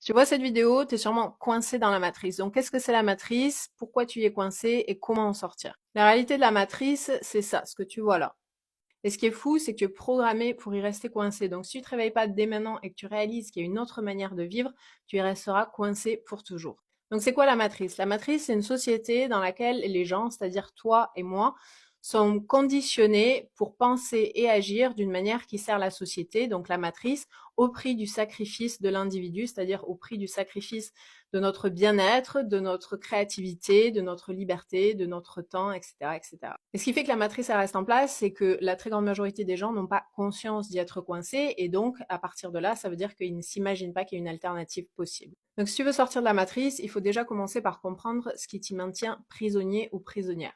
Tu vois cette vidéo, tu es sûrement coincé dans la matrice. Donc, qu'est-ce que c'est la matrice? Pourquoi tu y es coincé et comment en sortir? La réalité de la matrice, c'est ça, ce que tu vois là. Et ce qui est fou, c'est que tu es programmé pour y rester coincé. Donc, si tu ne te réveilles pas dès maintenant et que tu réalises qu'il y a une autre manière de vivre, tu y resteras coincé pour toujours. Donc, c'est quoi la matrice? La matrice, c'est une société dans laquelle les gens, c'est-à-dire toi et moi, sont conditionnés pour penser et agir d'une manière qui sert la société, donc la matrice, au prix du sacrifice de l'individu, c'est-à-dire au prix du sacrifice de notre bien-être, de notre créativité, de notre liberté, de notre temps, etc., etc. Et ce qui fait que la matrice elle reste en place, c'est que la très grande majorité des gens n'ont pas conscience d'y être coincés, et donc à partir de là, ça veut dire qu'ils ne s'imaginent pas qu'il y a une alternative possible. Donc si tu veux sortir de la matrice, il faut déjà commencer par comprendre ce qui t'y maintient prisonnier ou prisonnière.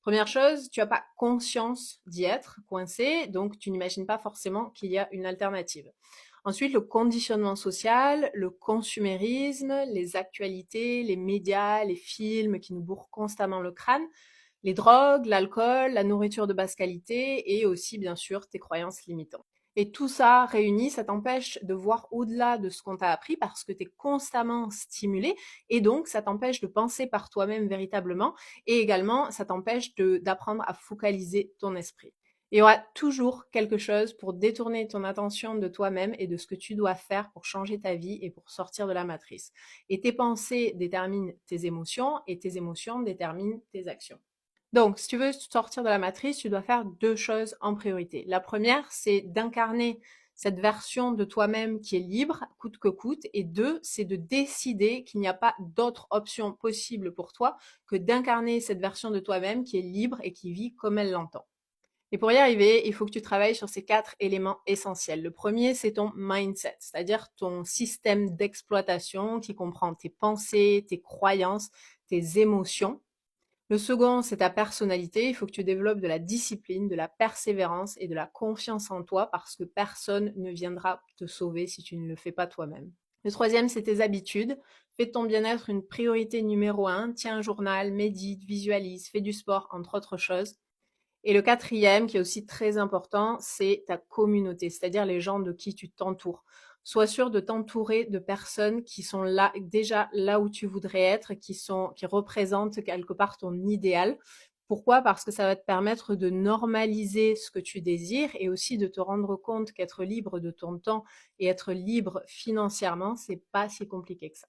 Première chose, tu n'as pas conscience d'y être coincé, donc tu n'imagines pas forcément qu'il y a une alternative. Ensuite, le conditionnement social, le consumérisme, les actualités, les médias, les films qui nous bourrent constamment le crâne, les drogues, l'alcool, la nourriture de basse qualité et aussi, bien sûr, tes croyances limitantes. Et tout ça réuni, ça t'empêche de voir au-delà de ce qu'on t'a appris parce que tu es constamment stimulé et donc ça t'empêche de penser par toi-même véritablement et également ça t'empêche d'apprendre à focaliser ton esprit. Il y aura toujours quelque chose pour détourner ton attention de toi-même et de ce que tu dois faire pour changer ta vie et pour sortir de la matrice. Et tes pensées déterminent tes émotions et tes émotions déterminent tes actions. Donc, si tu veux sortir de la matrice, tu dois faire deux choses en priorité. La première, c'est d'incarner cette version de toi-même qui est libre, coûte que coûte. Et deux, c'est de décider qu'il n'y a pas d'autre option possible pour toi que d'incarner cette version de toi-même qui est libre et qui vit comme elle l'entend. Et pour y arriver, il faut que tu travailles sur ces quatre éléments essentiels. Le premier, c'est ton mindset, c'est-à-dire ton système d'exploitation qui comprend tes pensées, tes croyances, tes émotions. Le second, c'est ta personnalité. Il faut que tu développes de la discipline, de la persévérance et de la confiance en toi parce que personne ne viendra te sauver si tu ne le fais pas toi-même. Le troisième, c'est tes habitudes. Fais de ton bien-être une priorité numéro un. Tiens un journal, médite, visualise, fais du sport, entre autres choses. Et le quatrième, qui est aussi très important, c'est ta communauté, c'est-à-dire les gens de qui tu t'entoures. Sois sûr de t'entourer de personnes qui sont là, déjà là où tu voudrais être, qui représentent quelque part ton idéal. Pourquoi? Parce que ça va te permettre de normaliser ce que tu désires et aussi de te rendre compte qu'être libre de ton temps et être libre financièrement, c'est pas si compliqué que ça.